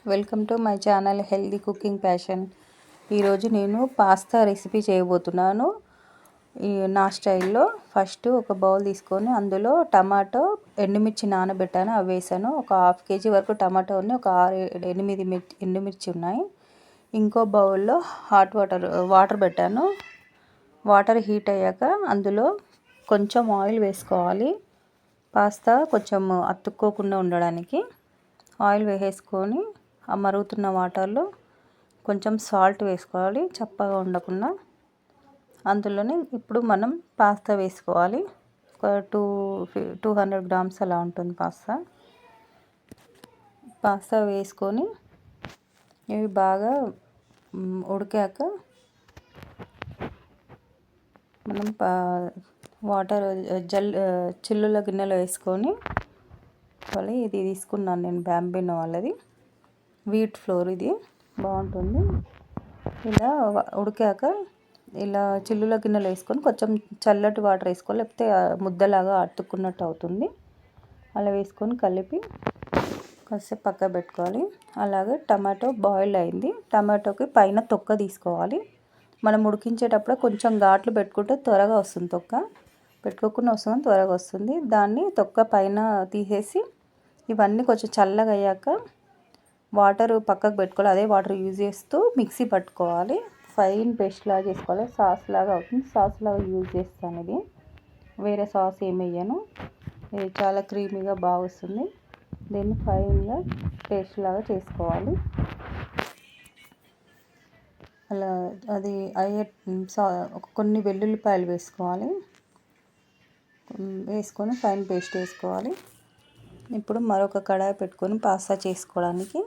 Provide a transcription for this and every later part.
Welcome to my channel healthy cooking passion. ఈరోజు నేను pasta recipe చేయబోతున్నాను నా స్టైల్లో. ఫస్ట్ ఒక బౌల్ తీసుకొని అందులో టమాటో, ఎండుమిర్చి నానబెట్టాను, అవి వేసాను. ఒక హాఫ్ కేజీ వరకు టమాటో ఉన్నాయి, ఒక 6-8 ఎండుమిర్చి ఉన్నాయి. ఇంకో బౌల్లో హాట్ వాటర్ పెట్టాను. వాటర్ హీట్ అయ్యాక అందులో కొంచెం ఆయిల్ వేసుకోవాలి. పాస్తా కొంచెం అతుక్కోకుండా ఉండడానికి ఆయిల్ వేసేసుకొని ఆ మరుగుతున్న వాటర్లో కొంచెం సాల్ట్ వేసుకోవాలి, చప్పగా ఉండకుండా. అందులోనే ఇప్పుడు మనం పాస్తా వేసుకోవాలి. ఒక 200 గ్రామ్స్ అలా ఉంటుంది పాస్తా వేసుకొని ఇవి బాగా ఉడికాక మనం వాటర్ చిల్లుల గిన్నెలో వేసుకొని ఇది తీసుకున్నాను నేను, బ్యాంబినో వాళ్ళది వీట్ ఫ్లోర్. ఇది బాగుంటుంది. ఇలా ఉడికాక ఇలా చిల్లుల గిన్నెలో వేసుకొని కొంచెం చల్లటి వాటర్ వేసుకోవాలి, లేకపోతే ముద్దలాగా అతుక్కున్నట్టు అవుతుంది. అలా వేసుకొని కలిపి కాసేపు పక్క పెట్టుకోవాలి. అలాగే టమాటో బాయిల్ అయింది. టమాటోకి పైన తొక్క తీసుకోవాలి. మనం ఉడికించేటప్పుడు కొంచెం ఘాట్లు పెట్టుకుంటే త్వరగా వస్తుంది, తొక్క పెట్టుకోకుండా వస్తుంది, త్వరగా వస్తుంది. దాన్ని తొక్క పైన తీసేసి ఇవన్నీ కొంచెం చల్లగా అయ్యాక వాటర్ పక్కకు పెట్టుకోవాలి. అదే వాటర్ యూజ్ చేస్తూ మిక్సీ పట్టుకోవాలి. ఫైన్ పేస్ట్ లాగా చేసుకోవాలి. సాస్ లాగా అవుతుంది. సాస్ లాగా యూజ్ చేస్తాను ఇది, వేరే సాస్ ఏమి వేయను. ఇది చాలా క్రీమీగా బాగా వస్తుంది. దీన్ని ఫైన్గా పేస్ట్ లాగా చేసుకోవాలి. అలా అది అయ్యే కొన్ని వెల్లుల్లిపాయలు వేసుకోవాలి. వేసుకొని ఫైన్ పేస్ట్ వేసుకోవాలి. ఇప్పుడు మరొక కడాయి పెట్టుకొని పాస్తా చేసుకోవడానికి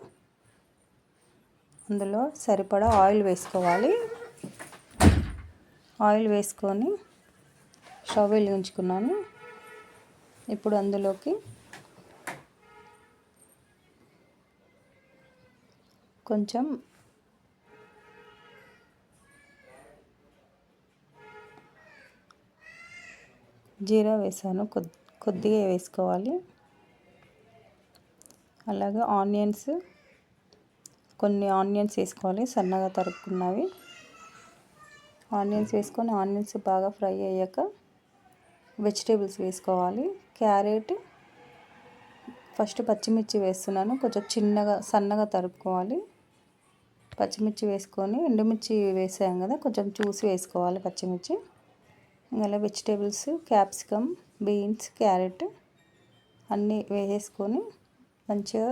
అందులో సరిపడా ఆయిల్ వేసుకోవాలి. ఆయిల్ వేసుకొని స్టవ్ వెలిగించుకున్నాను. ఇప్పుడు అందులోకి కొంచెం జీరా వేసాను, కొద్దిగా వేసుకోవాలి. అలాగే కొన్ని ఆనియన్స్ వేసుకోవాలి, సన్నగా తరుక్కున్నవి. ఆనియన్స్ వేసుకొని ఆనియన్స్ బాగా ఫ్రై అయ్యాక వెజిటేబుల్స్ వేసుకోవాలి. క్యారెట్, ఫస్ట్ పచ్చిమిర్చి వేస్తున్నాను, కొంచెం సన్నగా తరుక్కోవాలి. పచ్చిమిర్చి వేసుకొని ఎండుమిర్చి వేసాం కదా, కొంచెం చూసి వేసుకోవాలి పచ్చిమిర్చి. అలా వెజిటేబుల్స్, క్యాప్సికమ్, బీన్స్, క్యారెట్ అన్నీ వేసేసుకొని మంచిగా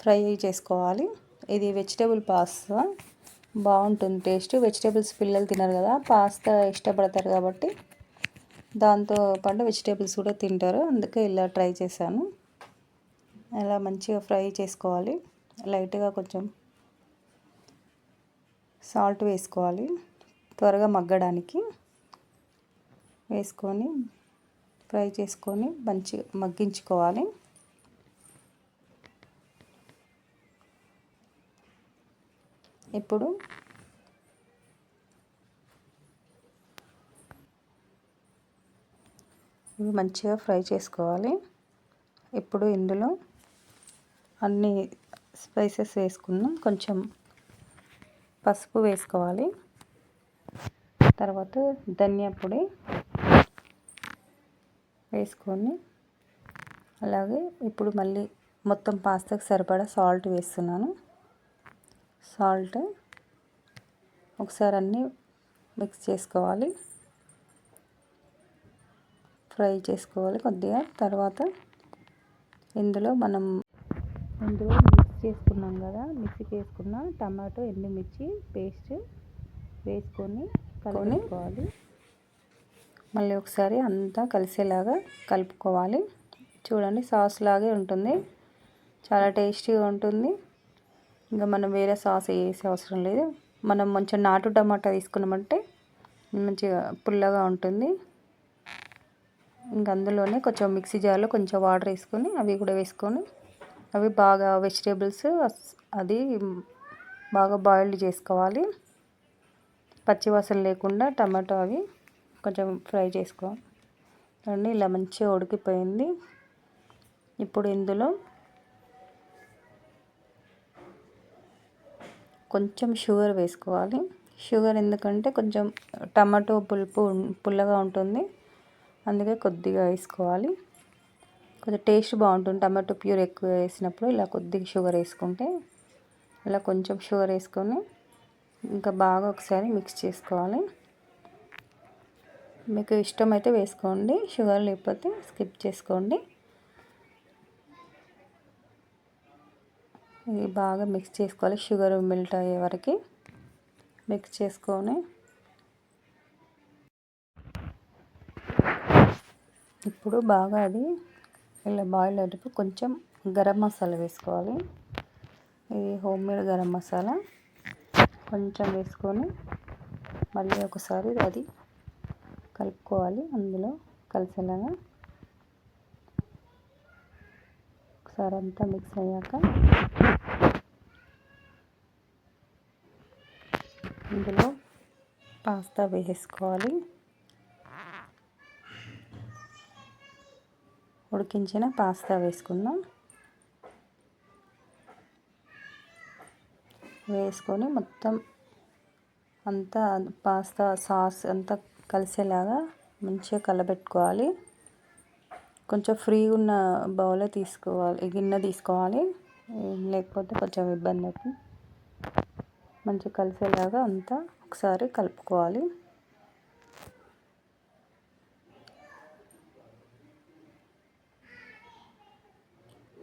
ఫ్రై చేసుకోవాలి. ఇది వెజిటేబుల్ పాస్తా బాగుంటుంది టేస్ట్. వెజిటేబుల్స్ పిల్లలు తినరు కదా, పాస్తా ఇష్టపడతారు కాబట్టి దాంతో పాటు వెజిటేబుల్స్ కూడా తింటారు, అందుకే ఇలా ట్రై చేశాను. అలా మంచిగా ఫ్రై చేసుకోవాలి. లైట్గా కొంచెం సాల్ట్ వేసుకోవాలి త్వరగా మగ్గడానికి. వేసుకొని ఫ్రై చేసుకొని మంచిగా మగ్గించుకోవాలి. ఇప్పుడు ఇవి మంచిగా ఫ్రై చేసుకోవాలి. ఇప్పుడు ఇందులో అన్ని స్పైసెస్ వేసుకున్నాం. కొంచెం పసుపు వేసుకోవాలి, తర్వాత ధనియా పొడి వేసుకొని అలాగే ఇప్పుడు మళ్ళీ మొత్తం పాస్తాకి సరిపడా సాల్ట్ వేస్తున్నాను. సాల్ట్ ఒకసారి అన్నీ మిక్స్ చేసుకోవాలి, ఫ్రై చేసుకోవాలి కొద్దిగా. తర్వాత ఇందులో మిక్స్ చేసుకున్నాం కదా, మిక్సీకి వేసుకున్న టమాటో, ఎండుమిర్చి పేస్ట్ వేసుకొని కలుపుకోవాలి. మళ్ళీ ఒకసారి అంతా కలిసేలాగా కలుపుకోవాలి. చూడండి, సాస్ లాగే ఉంటుంది, చాలా టేస్టీగా ఉంటుంది. ఇంకా మనం వేరే సాస్ వేసే అవసరం లేదు. మనం మంచిగా నాటు టమాటా తీసుకున్నామంటే మంచిగా పుల్లగా ఉంటుంది. ఇంకా అందులోనే కొంచెం మిక్సీ జార్లో కొంచెం వాటర్ వేసుకొని అవి కూడా వేసుకొని అవి బాగా వెజిటేబుల్స్ అది బాగా బాయిల్డ్ చేసుకోవాలి. పచ్చివాసన లేకుండా టమాటో అవి కొంచెం ఫ్రై చేసుకోవాలి. ఇలా మంచిగా ఉడికిపోయింది. ఇప్పుడు ఇందులో కొంచెం షుగర్ వేసుకోవాలి. షుగర్ ఎందుకంటే కొంచెం టమాటో పుల్లగా ఉంటుంది, అందుకే కొద్దిగా వేసుకోవాలి. కొంచెం టేస్ట్ బాగుంటుంది. టమాటో ప్యూర్ ఎక్కువ వేసినప్పుడు ఇలా కొద్దిగా షుగర్ వేసుకుంటే, ఇలా కొంచెం షుగర్ వేసుకొని ఇంకా బాగా ఒకసారి మిక్స్ చేసుకోవాలి. మీకు ఇష్టమైతే వేసుకోండి, షుగర్ లేకపోతే స్కిప్ చేసుకోండి. ఇది బాగా మిక్స్ చేసుకోవాలి. షుగర్ మెల్ట్ అయ్యే వరకు మిక్స్ చేసుకొని ఇప్పుడు బాగా అది ఇలా బాయిల్ అయ్యేటప్పుడు కొంచెం గరం మసాలా వేసుకోవాలి. ఇది హోమ్మేడ్ గరం మసాలా కొంచెం వేసుకొని మళ్ళీ ఒకసారి అది కలుపుకోవాలి. అందులో కలిసేలాగా ఒకసారి అంతా మిక్స్ అయ్యాక ఇందులో పాస్తా వేసుకోవాలి. ఉడికించిన పాస్తా వేసుకుందాం. వేసుకొని మొత్తం అంతా పాస్తా సాస్ అంతా కలిసేలాగా మంచిగా కలబెట్టుకోవాలి. కొంచెం ఫ్రీ ఉన్న బౌల్ తీసుకోవాలి, గిన్నె తీసుకోవాలి, లేకపోతే కొంచెం ఇబ్బంది అవుతుంది. మంచిగా కలిసేలాగా అంతా ఒకసారి కలుపుకోవాలి.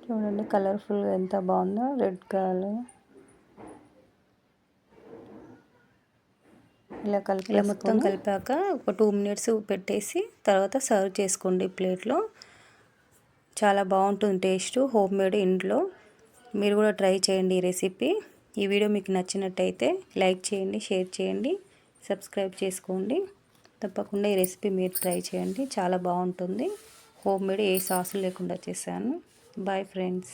చూడండి కలర్ఫుల్గా ఎంత బాగుందో, రెడ్ కలర్. ఇలా మొత్తం కలిపాక ఒక 2 మినిట్స్ పెట్టేసి తర్వాత సర్వ్ చేసుకోండి ప్లేట్లో. చాలా బాగుంటుంది టేస్ట్, హోమ్ మేడ్ ఇంట్లో. మీరు కూడా ట్రై చేయండి ఈ రెసిపీ. ఈ వీడియో మీకు నచ్చినట్టయితే లైక్ చేయండి, షేర్ చేయండి, సబ్స్క్రైబ్ చేసుకోండి. తప్పకుండా ఈ రెసిపీ మీరు ట్రై చేయండి, చాలా బాగుంటుంది. హోమ్ మేడ్ ఏ సాసులు లేకుండా చేశాను. Bye friends.